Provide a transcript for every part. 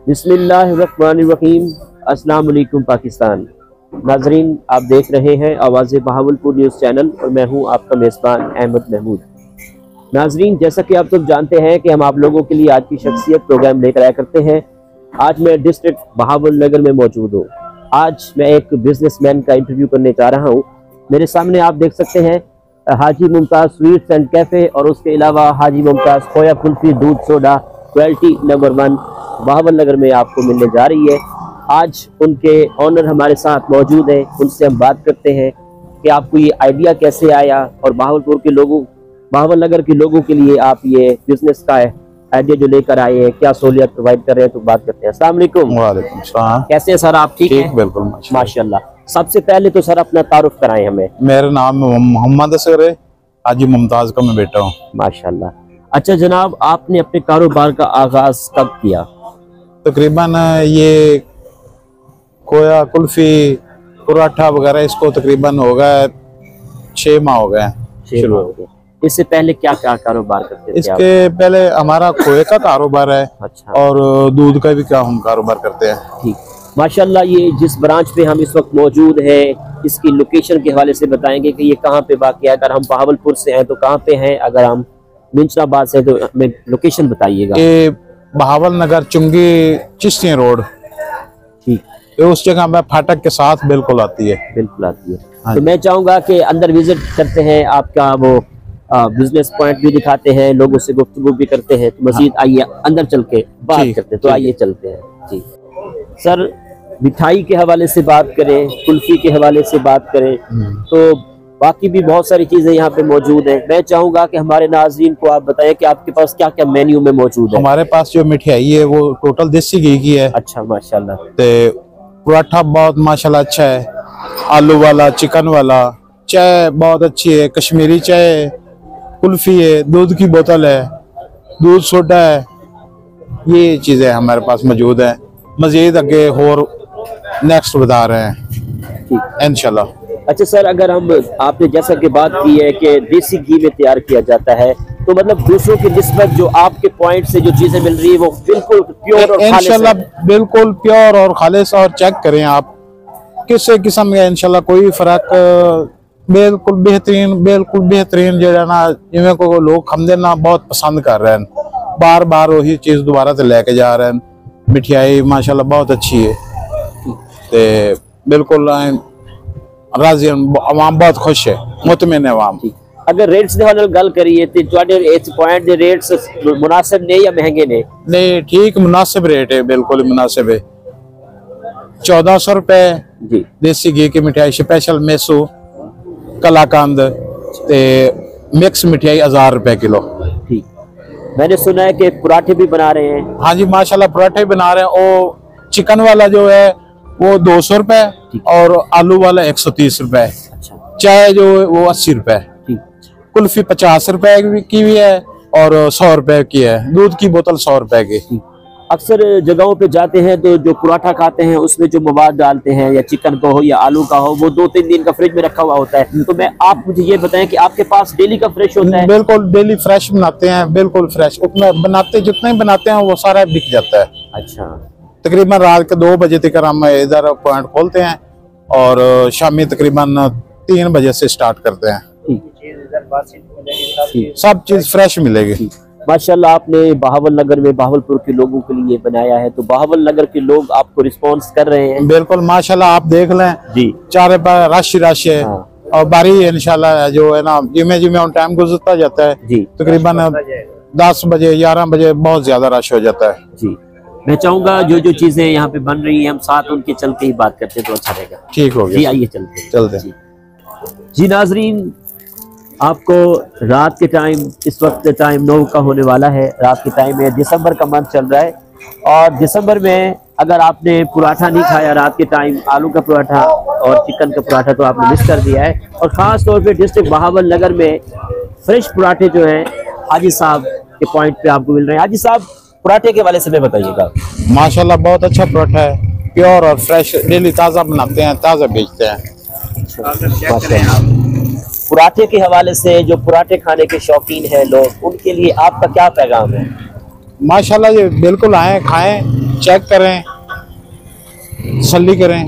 बिस्मिल्लाहिर्रहमानिर्रहीम। अस्सलाम वालेकुम पाकिस्तान। नाजरीन, आप देख रहे हैं आवाज़ बहावलपुर न्यूज़ चैनल और मैं हूं आपका मेज़बान अहमद महमूद। नाजरीन, जैसा कि आप सब जानते हैं कि हम आप लोगों के लिए आज की शख्सियत प्रोग्राम लेकर आया करते हैं। आज मैं डिस्ट्रिक्ट बहावल नगर में मौजूद हूँ। आज मैं एक बिजनेसमैन का इंटरव्यू करने जा रहा हूँ। मेरे सामने आप देख सकते हैं हाजी मुमताज़ स्वीट्स एंड कैफ़े और उसके अलावा हाजी मुमताज़ खोया कुल्फी दूध सोडा क्वालिटी नंबर 1 बहावल नगर में आपको मिलने जा रही है। आज उनके ऑनर हमारे साथ मौजूद हैं, उनसे हम बात करते हैं कि आपको ये आइडिया कैसे आया और बहावलपुर के लोगों, बहावल नगर के लोगों के लिए आप ये बिजनेस का आइडिया जो लेकर आए हैं, क्या सहूलियत प्रोवाइड कर रहे हैं, तो बात करते हैं। अस्सलाम वालेकुम। वालेकुम सलाम। कैसे हैं सर आप? ठीक हैं? बिल्कुल माशाल्लाह। सबसे पहले तो सर अपना तारुफ कराएं हमें। मेरा नाम मोहम्मद असगर है, हाजी मुमताज का मैं बेटा हूँ। माशाल्लाह। अच्छा जनाब, आपने अपने कारोबार का आगाज कब किया? तकरीबन ये खोया कुल्फी पराठा वगैरह इसको तकरीबन हो गए 6 माह हो गए। 6 माह हो गए। इससे पहले क्या क्या कारोबार करते थे? इसके पहले हमारा खोए का कारोबार है। अच्छा। और दूध का भी क्या हम कारोबार करते हैं। ठीक, माशाल्लाह। ये जिस ब्रांच पे हम इस वक्त मौजूद है, इसकी लोकेशन के हवाले से बताएंगे कि ये कहाँ पे वाक़ है। अगर हम बहावलपुर से हैं तो कहाँ पे हैं, अगर हम मिंचनाबाद से तो हमें लोकेशन बताइएगा। ये बहावल नगर चुंगी चिश्ती रोड, ठीक, ये उस जगह में फाटक के साथ बिल्कुल आती है। बिल्कुल आती है। तो मैं चाहूँगा कि अंदर विजिट करते हैं, आपका वो बिजनेस पॉइंट भी दिखाते हैं, लोगों से गुफ्तगू भी करते हैं। तो मजीद आइए अंदर चल के बात करते हैं। तो आइए चलते हैं जी। सर, मिठाई के हवाले से बात करें, कुल्फी के हवाले से बात करें, तो बाकी भी बहुत सारी चीजें यहाँ पे मौजूद हैं। मैं चाहूंगा कि हमारे नाज़रीन को आप बताएं कि आपके पास क्या क्या मेन्यू में मौजूद है। हमारे पास जो मिठाई है वो टोटल देसी घी की है। अच्छा, माशाल्लाह। तो पराठा बहुत माशाल्लाह अच्छा है, आलू वाला, चिकन वाला, चाय बहुत अच्छी है, कश्मीरी चाय, कुल्फी है, दूध की बोतल है, दूध सोडा है, ये चीजें हमारे पास मौजूद है। मजीद आगे और नेक्स्ट बता रहे हैं इंशाल्लाह। अच्छा सर, अगर हम आपने जैसा कि बात की है कि देसी घी में तैयार किया जाता है, तो मतलब दूसरों की निस्बत जो आपके पॉइंट से जो चीजें मिल रही है वो बिल्कुल प्योर और इंशाल्लाह बिल्कुल प्योर और खालिस। और चेक करें आप किसी किस्म का इंशाल्लाह कोई फर्क, बिल्कुल बेहतरीन जो है ना, जिन्हें को लोग खाते ना बहुत पसंद कर रहे हैं, बार बार वही चीज दोबारा से लेके जा रहे हैं। मिठाई माशाल्लाह बहुत अच्छी है, तो बिल्कुल राजी आवाम बहुत खुश है, मुतमिन है आवाम। अगर रेट्स दे वाले गल करिए तो ਤੁਹਾਡੇ ਇਸ पॉइंट ਦੇ रेट्स मुनासिब ने या महंगे ने? नहीं, ठीक मुनासिब रेट है, बिल्कुल मुनासिब है। 1400 रुपए जी देसी घी की मिठाई स्पेशल मेसू कलाकंद, मिक्स मिठाई 1000 रुपए किलो। ठीक, मैंने सुना है कि पराठे भी बना रहे हैं। हाँ जी माशाल्लाह, पराठे बना रहे हैं। वो चिकन वाला जो है वो 200 रुपए और आलू वाला 130 रुपए। अच्छा। चाय जो है वो 80 रुपए। कुल्फी 50 रुपए की भी है और 100 रुपए की है। दूध की बोतल 100 रुपए की। अक्सर जगहों पे जाते हैं तो जो पराठा खाते हैं उसमें जो मवाद डालते हैं, या चिकन का हो या आलू का हो, वो 2-3 दिन का फ्रिज में रखा हुआ होता है। तो आप मुझे ये बताएं कि आपके पास डेली का फ्रेश होता है? बिल्कुल डेली फ्रेश बनाते हैं, बिल्कुल फ्रेश। उतना बनाते, जितना ही बनाते हैं वो सारा बिक जाता है। अच्छा। तकरीबन रात के 2 बजे तक हम इधर पॉइंट खोलते हैं और शामी तकरीबन 3 बजे से स्टार्ट करते हैं। सब चीज फ्रेश मिलेगी। माशाल्लाह, आपने बहावल नगर में बहावलपुर के लोगों के लिए बनाया है, तो बहावल नगर के लोग आपको रिस्पांस कर रहे हैं? बिल्कुल माशाल्लाह, आप देख लें जी, चारे पर रश है। और बारी इंशाल्लाह जो है ना, जिम्मे जिम्मे ऑन टाइम गुजरता जाता है जी, तकरीबन 10 बजे 11 बजे बहुत ज्यादा रश हो जाता है जी। मैं चाहूंगा जो जो चीजें यहाँ पे बन रही हैं हम साथ उनके चलते ही बात करते तो अच्छा रहेगा। ठीक हो गया जी, आइए चलते जी। नाजरीन, आपको रात के टाइम, इस वक्त टाइम 9 का होने वाला है, रात के टाइम है, दिसंबर का मंथ चल रहा है। और दिसंबर में अगर आपने पराठा नहीं खाया रात के टाइम, आलू का पराठा और चिकन का पराठा, तो आपने मिस कर दिया है। और ख़ास तौर पे डिस्ट्रिक्ट बहावल नगर में फ्रेश पराठे जो हैं हाजी साहब के पॉइंट पे आपको मिल रहे हैं। हाजी साहब, पराठे के वाले से में बताइएगा। माशाल्लाह बहुत अच्छा पराठा है, प्योर और फ्रेश, डेली ताज़ा बनाते हैं, ताज़ा बेचते हैं। पराठे के हवाले से जो पराठे खाने के शौकीन हैं लोग, उनके लिए आपका क्या पैगाम है? माशाल्लाह ये बिल्कुल आए खाएं चेक करें, तसल्ली करें,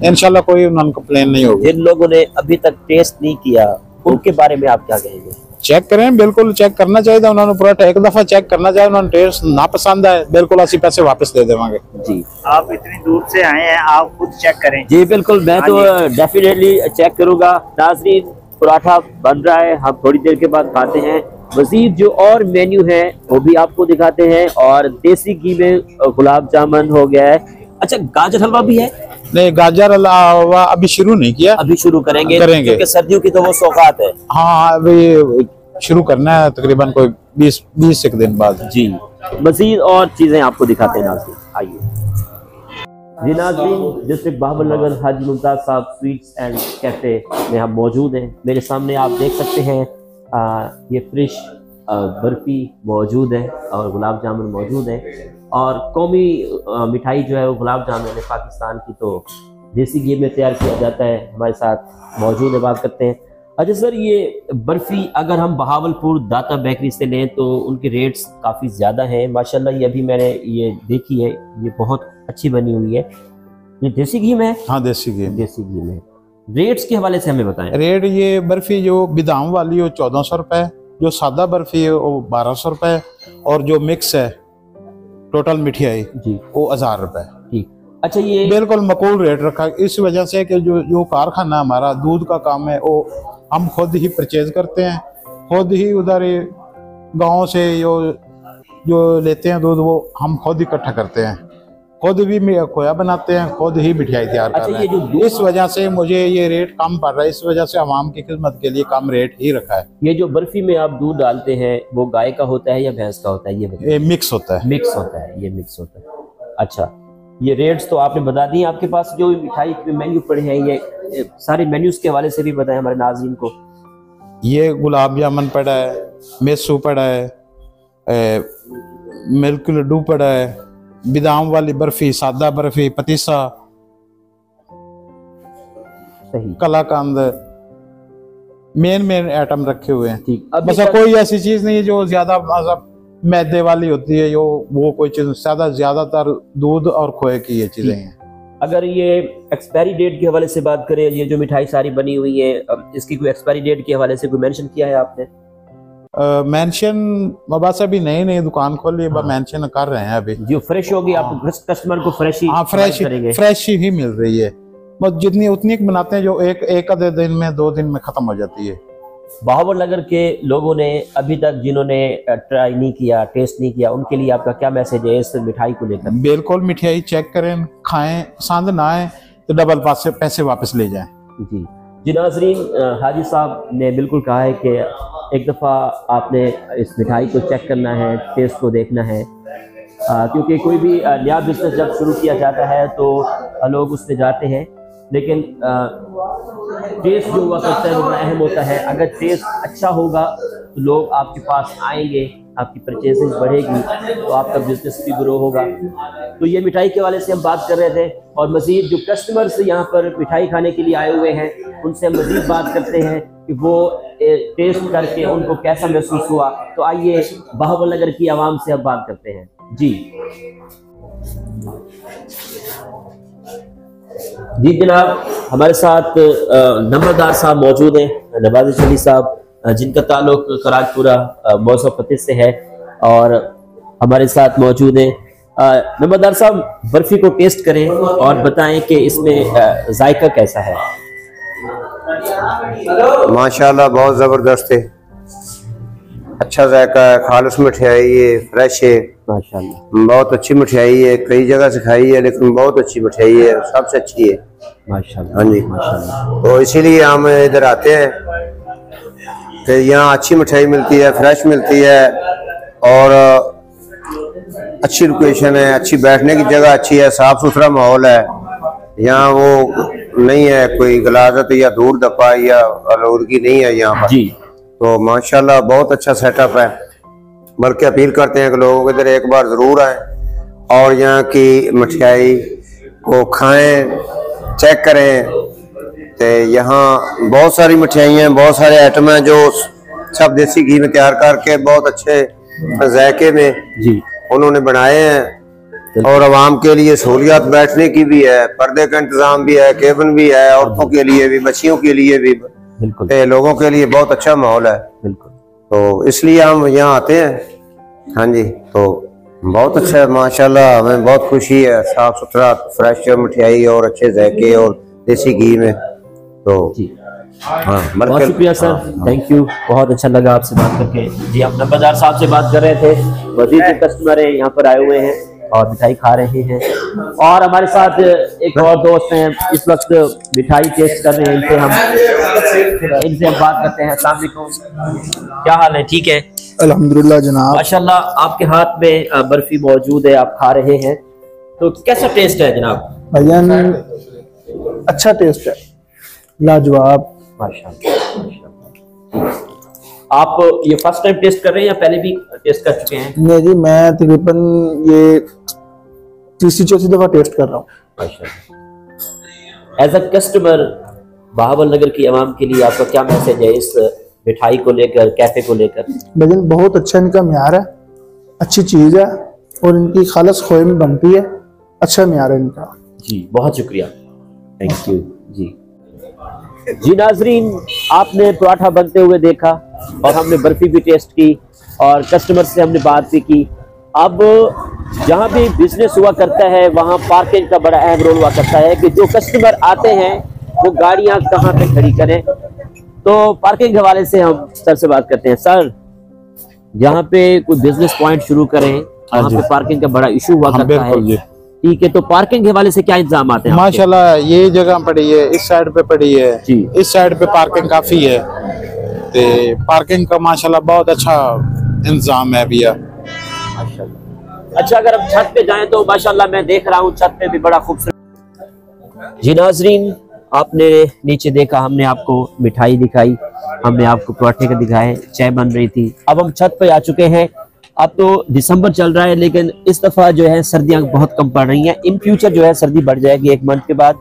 इंशाल्लाह कोई उन्होंने कंप्लेन नहीं होगी। जिन लोगों ने अभी तक टेस्ट नहीं किया उनके बारे में आप क्या कहेंगे? चेक करें, बिल्कुल चेक करना चाहिए था उन्होंने, पूरा एक दफा चेक करना चाहिए। उन्होंने टेस्ट ना पसंद आए बिल्कुल 80 पैसे वापस दे देंगे। जी, आप इतनी दूर से आए हैं, आप खुद चेक करें। जी बिल्कुल, मैं तो डेफिनेटली चेक करूंगा। नाज़रीन, पराठा बन रहा है, हम थोड़ी देर के बाद खाते हैं। मजीद जो और मेन्यू है वो भी आपको दिखाते हैं। और देसी घी में गुलाब जामुन हो गया है। अच्छा, गाजर हलवा भी है? नहीं, गाजर हलवा अभी शुरू नहीं किया, अभी शुरू करेंगे क्योंकि सर्दियों की तो वो सौगात है। हाँ, अभी शुरू करना है तकरीबन कोई 20 एक दिन बाद। जी, मजीद और चीजें आपको दिखाते हैं नाज़रीन, आइए। जी नाज़रीन, डिस्ट्रिक्ट बहावलनगर हाजी मुमताज़ साहब स्वीट्स एंड कैफ़े में हम मौजूद हैं। मेरे सामने आप देख सकते हैं ये फ्रेश बर्फ़ी मौजूद है और गुलाब जामुन मौजूद है। और कौमी मिठाई जो है वो गुलाब जामुन है पाकिस्तान की, तो देसी घी में तैयार किया जाता है। हमारे साथ मौजूद है, बात करते हैं। अच्छा सर, ये बर्फ़ी अगर हम बहावलपुर दाता बेकरी से लें तो उनके रेट्स काफ़ी ज़्यादा हैं माशाल्लाह। ये अभी मैंने ये देखी है, ये बहुत अच्छी बनी हुई है। ये देसी घी में है? हाँ, देसी घी में। रेट्स के हवाले से हमें बताएं। रेट ये बर्फ़ी जो बिदाम वाली हो 1400 रुपये, जो सादा बर्फ़ी है वो 1200 रुपये, और जो मिक्स है टोटल मिठाई जी वो 1000 रुपये। ठीक। अच्छा, ये बिल्कुल मकबूल रेट रखा है, इस वजह से कि जो कारखाना हमारा दूध का काम है वो हम खुद ही परचेज करते हैं, खुद ही उधर गांव से जो लेते हैं दूध वो हम खुद इकट्ठा करते हैं, खुद भी खोया बनाते हैं, खुद ही मिठाई तैयार कर रहे हैं। इस वजह से मुझे ये रेट कम पड़ रहा है, इस वजह से आवाम की खिदमत के लिए कम रेट ही रखा है। ये जो बर्फी में आप दूध डालते हैं वो गाय का होता है या भैंस का होता है? ये मिक्स होता है। मिक्स होता है, ये मिक्स होता है। अच्छा, ये रेट्स तो आपने बता दिए। आपके पास जो मिठाई के मेन्यू पड़े हैं ये सारे मेन्यूज के हवाले से भी बताएं हमारे नाज़रीन को। ये गुलाब जामुन पड़ा है, मेसू पड़ा है, मिल्क लड्डू पड़ा है, बिदाम वाली बर्फी, सादा बर्फी, पतीसा, सही, कलाकंद, मेन आइटम रखे हुए हैं। ठीक। बस कोई ऐसी चीज नहीं है जो ज्यादा मैदे वाली होती है, वो कोई चीज ज्यादातर दूध और खोए की ये चीजें हैं। अगर ये एक्सपायरी डेट के हवाले से बात करें, ये जो मिठाई सारी बनी हुई है, इसकी कोई एक्सपायरी डेट के हवाले से कोई मेंशन किया है आपने? मेंशन बस अभी नई दुकान खोली है, मेंशन कर रहे हैं अभी। जो फ्रेश होगी आप कस्टमर को फ्रेश ही फ्रेश ही मिल रही है, बस जितनी उतनी बनाते हैं जो एक आधे दिन में 2 दिन में खत्म हो जाती है। बहावलनगर के लोगों ने अभी तक जिन्होंने ट्राई नहीं किया, टेस्ट नहीं किया, उनके लिए आपका क्या मैसेज है इस मिठाई को लेकर? बिल्कुल मिठाई चेक करें, खाएं, पसंद ना आए तो डबल पैसे वापस ले जाएं। जी नाज़रीन, हाजी साहब ने बिल्कुल कहा है कि एक दफ़ा आपने इस मिठाई को चेक करना है, टेस्ट को देखना है, क्योंकि कोई भी नया बिजनेस जब शुरू किया जाता है तो लोग उसमें जाते हैं, लेकिन टेस्ट जो हुआ करता है वो बड़ा अहम होता है। अगर टेस्ट अच्छा होगा तो लोग आपके पास आएंगे, आपकी परचेजिंग बढ़ेगी, तो आपका बिजनेस भी ग्रो होगा। तो ये मिठाई के वाले से हम बात कर रहे थे, और मज़ीद जो कस्टमर्स यहाँ पर मिठाई खाने के लिए आए हुए हैं उनसे हम मज़ीद बात करते हैं कि वो टेस्ट करके उनको कैसा महसूस हुआ। तो आइए बहावलनगर की आवाम से अब बात करते हैं। जी जनाब, हमारे साथ नंबरदार साहब मौजूद हैं, नवाज़ शली साहब, जिनका ताल्लुक कराजपुरा मौसम फतेह से है, और हमारे साथ मौजूद हैं। नंबरदार साहब, बर्फी को टेस्ट करें और बताएं कि इसमें जायका कैसा है। माशाल्लाह बहुत ज़बरदस्त है, अच्छा जायका है, खालिस मिठाई है, फ्रेश है, माशाल्लाह बहुत अच्छी मिठाई है। कई जगह से खाई है लेकिन बहुत अच्छी मिठाई है, सबसे अच्छी है माशाल्लाह। हाँ जी, माशाल्लाह। तो इसीलिए हम इधर आते हैं कि यहाँ अच्छी मिठाई मिलती है, फ्रेश मिलती है, और अच्छी लोकेशन है, अच्छी बैठने की जगह अच्छी है, साफ सुथरा माहौल है। यहाँ वो नहीं है कोई गलाजत या दूर दफा या आलूदगी नहीं है यहाँ पर। जी, तो माशाल्लाह बहुत अच्छा सेटअप है। बल्कि अपील करते हैं कि लोग इधर एक बार ज़रूर आएँ और यहाँ की मिठाई को खाएं, चेक करें। तो यहाँ बहुत सारी मिठाइयाँ हैं, बहुत सारे आइटम हैं जो सब देसी घी में तैयार करके बहुत अच्छे जायके में जी उन्होंने बनाए हैं। और आवाम के लिए सहूलियत बैठने की भी है, पर्दे का इंतजाम भी है, केबिन भी है, औरतों के लिए भी, बच्चियों के लिए भी, बिल्कुल लोगों के लिए बहुत अच्छा माहौल है। बिल्कुल। तो इसलिए हम यहाँ आते हैं। हाँ जी, तो बहुत अच्छा है माशाल्लाह, हमें बहुत खुशी है। साफ सुथरा फ्रेश मिठाई और अच्छे जायके और देसी घी में, तो जी हाँ बहुत शुक्रिया सर, थैंक यू, बहुत अच्छा लगा आपसे बात करके। जी हम नंबरदार साहब से बात कर रहे थे, मजीद भी कस्टमर है यहाँ पर आए हुए हैं और मिठाई खा रहे हैं, और हमारे साथ एक और दोस्त हैं इस वक्त मिठाई टेस्ट कर रहे हैं। इनसे हम बात करते हैं। अस्सलाम वालेकुम, क्या हाल है? ठीक है अल्हम्दुलिल्लाह जनाब। माशाल्लाह। आपके हाथ में बर्फी मौजूद है, आप खा रहे हैं, तो कैसा टेस्ट है जनाब? भाईजान अच्छा टेस्ट है, लाजवाब। माशाल्लाह। आप ये फर्स्ट टाइम टेस्ट कर रहे हैं या पहले भी टेस्ट कर चुके हैं? नहीं जी, मैं तकरीबन ये तीसरी चौथी दफा टेस्ट कर रहा हूँ। एज अ कस्टमर बहावल नगर की आवाम के लिए आपका क्या मैसेज है इस मिठाई को लेकर, कैफे को लेकर? भाईजान बहुत अच्छा इनका म्यार है, अच्छी चीज है और इनकी खालस खोए में बनती है, अच्छा म्यार है इनका। जी बहुत शुक्रिया, थैंक यू। जी नाजरीन, आपने पराठा बनते हुए देखा और हमने बर्फी भी टेस्ट की और कस्टमर से हमने बात भी की। अब जहाँ भी बिजनेस हुआ करता है वहाँ पार्किंग का बड़ा अहम रोल हुआ करता है कि जो कस्टमर आते हैं वो गाड़ियाँ कहाँ पे खड़ी करें। तो पार्किंग के हवाले से हम सर से बात करते हैं। सर, जहाँ पे कोई बिजनेस पॉइंट शुरू करें वहाँ पे पार्किंग का बड़ा इशू हुआ करता है, ठीक है, तो पार्किंग के हवाले से क्या इंतजाम आते हैं? माशाल्लाह ये जगह पड़ी है, इस साइड पे पड़ी है जी, इस साइड पे पार्किंग काफी है, ते पार्किंग का माशाल्लाह बहुत अच्छा इंतजाम है भैया। अच्छा, अगर हम छत पे जाएं तो माशाल्लाह मैं देख रहा हूँ छत पे भी बड़ा खूबसूरत। जी नाजरीन, आपने नीचे देखा, हमने आपको मिठाई दिखाई, हमने आपको पराठे का दिखाए, चाय बन रही थी। अब हम छत पे आ चुके हैं। अब तो दिसंबर चल रहा है लेकिन इस दफा जो है सर्दियां बहुत कम पड़ रही हैं। इन फ्यूचर जो है सर्दी बढ़ जाएगी एक मंथ के बाद।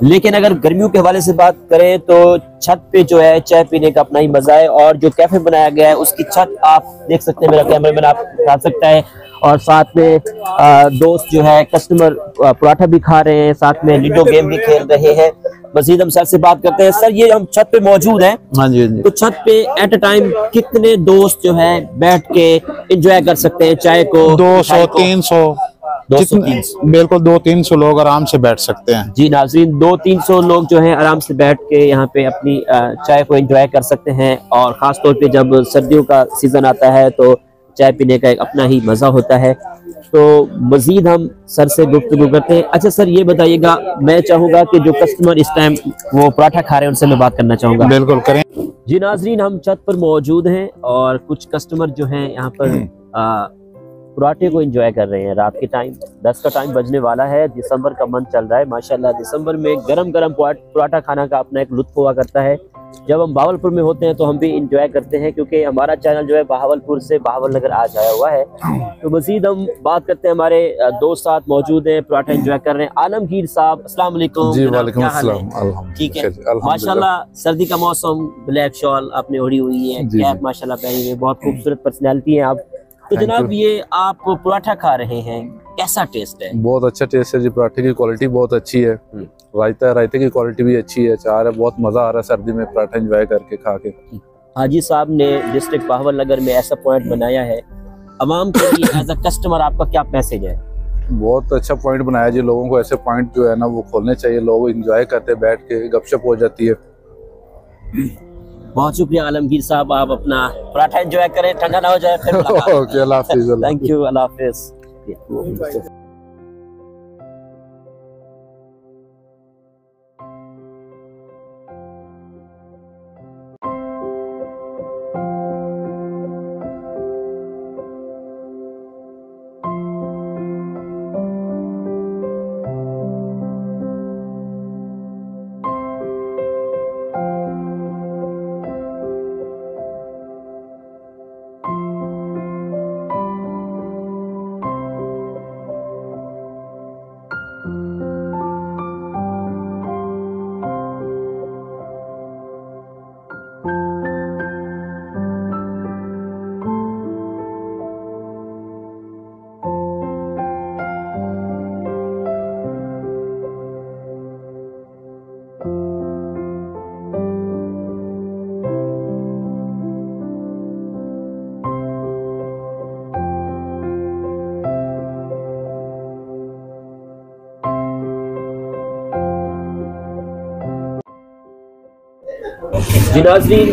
लेकिन अगर गर्मियों के हवाले से बात करें तो छत पे जो है चाय पीने का अपना ही मजा है, और जो कैफे बनाया गया है उसकी छत आप देख सकते हैं, मेरा कैमरामैन आप दिखा सकता है, और साथ में दोस्त जो है कस्टमर पराठा भी खा रहे हैं, साथ में लूडो गेम भी खेल रहे हैं। मजीद हम सर से बात करते हैं। सर, ये हम छत पे मौजूद हैं, हाँ जी, हाँ जी। तो छत पे एट अ टाइम कितने दोस्त जो है बैठ के एंजॉय कर सकते हैं चाय को? 200-300 बिल्कुल 200-300 लोग आराम से बैठ सकते हैं। जी नाज़रीन, 200-300 लोग जो हैं आराम से बैठ के यहाँ पे अपनी चाय को एंजॉय कर सकते हैं, और ख़ास तौर पे जब सर्दियों का सीज़न आता है तो चाय पीने का एक अपना ही मज़ा होता है। तो मज़ीद हम सर से गुफ्तगू करते हैं। अच्छा सर, ये बताइएगा, मैं चाहूँगा कि जो कस्टमर इस टाइम वो पराठा खा रहे हैं उनसे मैं बात करना चाहूँगा। बिल्कुल करें। जी नाज़रीन, हम छत पर मौजूद हैं और कुछ कस्टमर जो हैं यहाँ पर पराठे को एंजॉय कर रहे हैं। रात के टाइम 10 का टाइम बजने वाला है, दिसंबर का मंथ चल रहा है। माशाल्लाह दिसंबर में गरम गरम पराठा खाना का अपना एक लुत्फ हुआ करता है। जब हम बहावलपुर में होते हैं तो हम भी इंजॉय करते हैं, क्योंकि हमारा चैनल जो है बहावलपुर से बहावल नगर आज आया हुआ है। तो मजीद हम बात करते हैं, हमारे दोस्त साथ मौजूद हैं, पराठा एंजॉय कर रहे हैं। आलमगीर साहब, अस्सलाम वालेकुम। जी वालेकुम अस्सलाम। ठीक है, माशाल्लाह सर्दी का मौसम, ब्लैक शॉल आपने ओढ़ी हुई है, कैप माशाल्लाह पहनी हुई है, बहुत खूबसूरत पर्सनैलिटी है आप। तो जनाब, ये आप पराठा खा रहे हैं, कैसा टेस्ट है? बहुत अच्छा टेस्ट है जी, पराठे की क्वालिटी बहुत अच्छी है, रायता है, रायते की क्वालिटी भी अच्छी है, चार है, बहुत मजा आ रहा है सर्दी में पराठा एंजॉय करके खा के। हाजी साहब ने डिस्ट्रिक्ट बहावल नगर में ऐसा पॉइंट बनाया है, अवाम के लिए एज अ कस्टमर आपका क्या मैसेज है? बहुत अच्छा पॉइंट बनाया जी, लोगों को ऐसे पॉइंट जो है ना वो खोलने चाहिए, लोग एंजॉय करते हैं, बैठ के गपशप हो जाती है। बहुत शुक्रिया आलमगीर साहब, आप अपना पराठा एंजॉय करें, ठंडा ना हो जाए फिर। ओके, अल्लाह हाफिज़। थैंक यू, अल्लाह हाफिज़। जी नाज़रीन,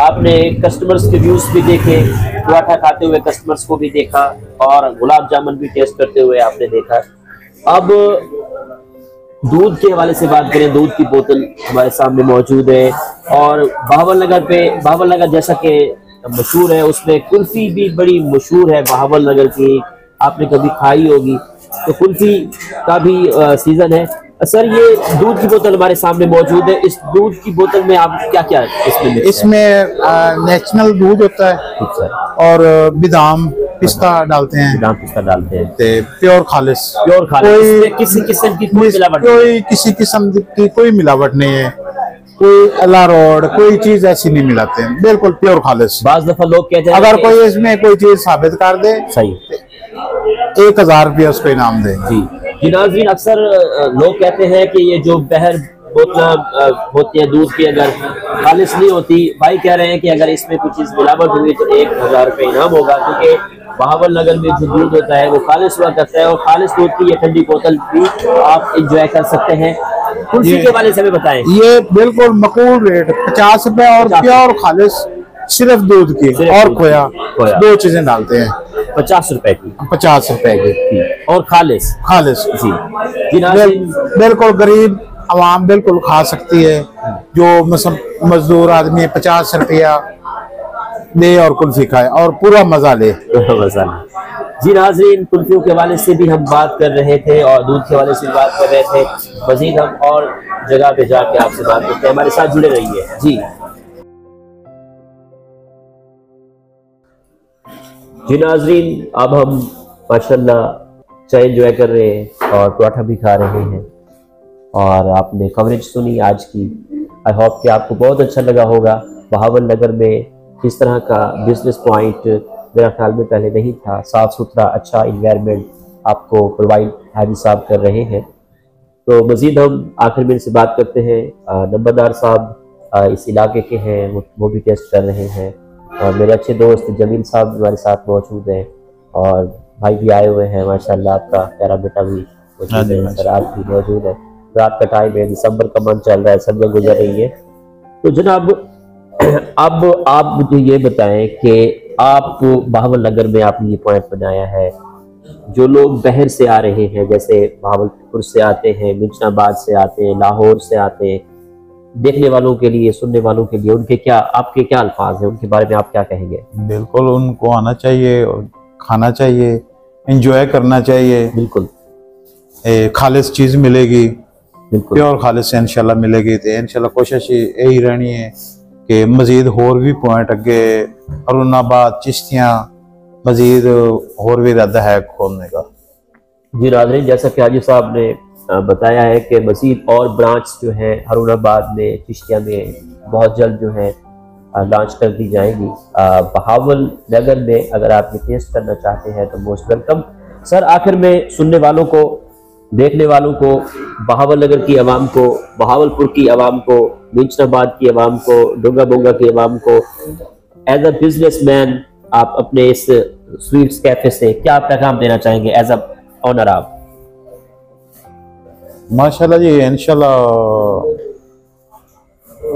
आपने कस्टमर्स के व्यूज भी देखे, पराठा खाते हुए कस्टमर्स को भी देखा और गुलाब जामुन भी टेस्ट करते हुए आपने देखा। अब दूध के हवाले से बात करें, दूध की बोतल हमारे सामने मौजूद है और बहावल नगर जैसा कि मशहूर है, उसमें कुल्फी भी बड़ी मशहूर है बहावल नगर की, आपने कभी खाई होगी। तो कुल्फी का भी सीजन है। सर, ये दूध की बोतल हमारे सामने मौजूद है, इस दूध की बोतल में आप क्या क्या इसमें नेचुरल दूध होता है और बादाम पिस्ता डालते हैं, प्योर खालिस किसी किस्म की किसी किस्म की कोई मिलावट नहीं है, कोई अलारोड कोई चीज ऐसी नहीं मिलाते हैं, बिल्कुल प्योर खालिस। बाज़ दफा लोग कहते हैं अगर कोई इसमें कोई चीज साबित कर दे, सही 1000 रुपया उसको इनाम देंगे। जी नाज़रीन, अक्सर लोग कहते हैं कि ये जो बहर बोतल होती है दूध की, अगर खालिस नहीं होती, भाई कह रहे हैं कि अगर इसमें कुछ चीज मिलावट हुई तो 1000 रुपये इनाम होगा, क्योंकि बहावल नगर में जो दूध होता है वो खालिस हुआ करता है और खालिस दूध की ये ठंडी बोतल भी आप इंजॉय कर सकते हैं। कुल्फी के वाले से भी बताएं। ये बिल्कुल मकबूल रेट 50 रुपए और प्योर खालिस सिर्फ दूध की और खोया दो चीजें डालते हैं, 50 रुपए की, 50 रुपए की और खालिस जी बिल्कुल गरीब आवाम बिल्कुल खा सकती है। जो मजदूर आदमी है 50 रुपया ले और कुल्फी खाए और पूरा मजा ले। जी नाज़रीन, कुल्फियों के हवाले से भी हम बात कर रहे थे और दूध के हवाले से भी बात कर रहे थे। मजीद हम और जगह पे जाके आपसे बात करते हैं, हमारे साथ जुड़े रहिए। जी नाज़रीन, अब हम माशाल्लाह चाय एंजॉय कर रहे हैं और पराठा भी खा रहे हैं और आपने कवरेज सुनी आज की। आई होप कि आपको बहुत अच्छा लगा होगा। बहावल नगर में इस तरह का बिजनेस पॉइंट मेरा ख्याल में पहले नहीं था। साफ़ सुथरा अच्छा इन्वायरमेंट आपको प्रोवाइड हाजी साहब कर रहे हैं। तो मज़ीद हम आखिर में इनसे बात करते हैं। नंबरदार साहब इस इलाके के हैं, वो भी टेस्ट कर रहे हैं और मेरे अच्छे दोस्त जमील साहब हमारे साथ मौजूद हैं और भाई भी आए हुए हैं माशाल्लाह, आपका प्यारा बेटा भी मौजूद है, सर आप भी मौजूद है। रात का टाइम है, दिसंबर का मंथ चल रहा है, सर्दियाँ गुजर रही है। तो जनाब अब आप मुझे ये बताएं कि आप बहावल नगर में आपने ये पॉइंट बनाया है, जो लोग बहर से आ रहे हैं, जैसे बहावलपुर से आते हैं, मिर्जाबाद से आते हैं, लाहौर से आते हैं, देखने वालों के लिए, सुनने वालों के लिए उनके क्या आपके क्या अल्फाज हैं, उनके बारे में आप क्या कहेंगे? बिल्कुल उनको आना चाहिए और खाना चाहिए, एंजॉय करना चाहिए। बिल्कुल खालिस चीज मिलेगी, प्योर खालिस इंशाल्लाह मिलेगी। तो इंशाल्लाह कोशिश यही रहनी है कि मजीद होर भी पॉइंट अगे अरुणाबाद चिश्तियाँ मजीद होर भी इरादा है खोलने का। जी नाज़रीन, जैसा कि हाजी साहब ने बताया है कि मजीद और ब्रांच जो है हरुणाबाद में, चिश्तिया में बहुत जल्द जो है लॉन्च कर दी जाएगी। बहावल नगर में अगर आप ये टेस्ट करना चाहते हैं तो मोस्ट वेलकम। सर, आखिर में सुनने वालों को, देखने वालों को, बहावल नगर की आवाम को, बहावलपुर की आवाम को, मिर्जाबाद की आवाम को, डोंगा बोंगा की आवाम को, एज अ बिजनेसमैन आप अपने इस स्वीट्स कैफे से क्या पैगाम देना चाहेंगे एज अ ऑनर? आप माशाल्लाह जी, इंशाल्लाह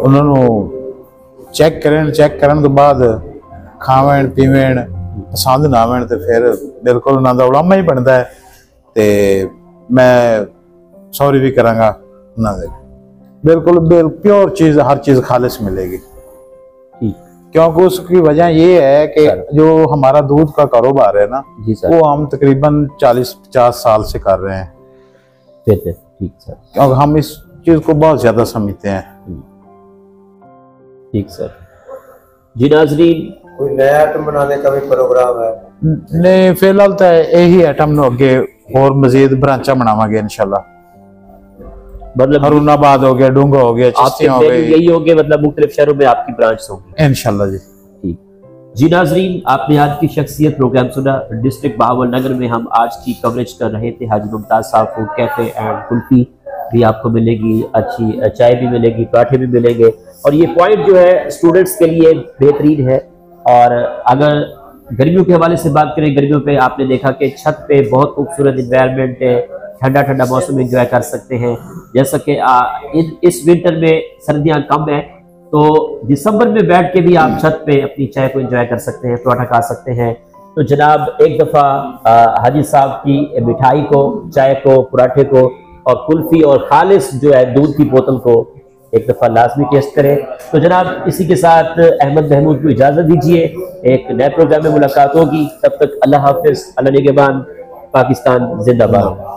उन्होंने चेक करने के बाद खावें पीवें पसंद ना आवें तो फिर बिल्कुल उन्हों का उलामा ही बनता है। तो मैं सॉरी भी करांगा उन्होंने, बिल्कुल प्योर चीज़, हर चीज़ खालिस मिलेगी। क्योंकि उसकी वजह ये है कि जो हमारा दूध का कारोबार है ना, वो हम तकरीबन 40-50 साल से कर रहे हैं। ठीक सर, क्योंकि हम इस चीज़ को बहुत ज़्यादा समझते हैं। ठीक सर। जी नाज़रीन, कोई नया आइटम बनाने का भी प्रोग्राम है? नहीं, फिलहाल तो यही आइटम अगे और मजीद ब्रांचा बनावांगे इंशाल्लाह। मतलब हरुणाबाद हो गया, डूंगा हो गया, चिश्तियां हो गई, यही हो गया, मतलब मुख्तलिफ शहरों में आपकी ब्रांच होंगी इंशाल्लाह जी। ठीक। जी नाज़रीन, आपने आज की शख्सियत प्रोग्राम सुना। डिस्ट्रिक्ट बहावल नगर में हम आज की कवरेज कर रहे थे। हाजी मुमताज साहब फूड कैफे एंड कुल्फी भी आपको मिलेगी, अच्छी चाय भी मिलेगी, पराठे भी मिलेंगे और ये पॉइंट जो है स्टूडेंट्स के लिए बेहतरीन है। और अगर गर्मियों के हवाले से बात करें, गर्मियों पे आपने देखा कि छत पे बहुत खूबसूरत इन्वायरमेंट है, ठंडा ठंडा मौसम एंजॉय कर सकते हैं। जैसा कि इस विंटर में सर्दियां कम है तो दिसंबर में बैठ के भी आप छत पे अपनी चाय को एंजॉय कर सकते हैं, पराठा खा सकते हैं। तो जनाब एक दफ़ा हाजी साहब की मिठाई को, चाय को, पराठे को और कुल्फ़ी और खालिस जो है दूध की बोतल को एक दफ़ा लाजमी टेस्ट करें। तो जनाब इसी के साथ अहमद महमूद को इजाज़त दीजिए, एक नए प्रोग्राम में मुलाकात होगी। तब तक अल्लाह हाफिज़, अल्लाह निगहबान, पाकिस्तान जिंदाबाद।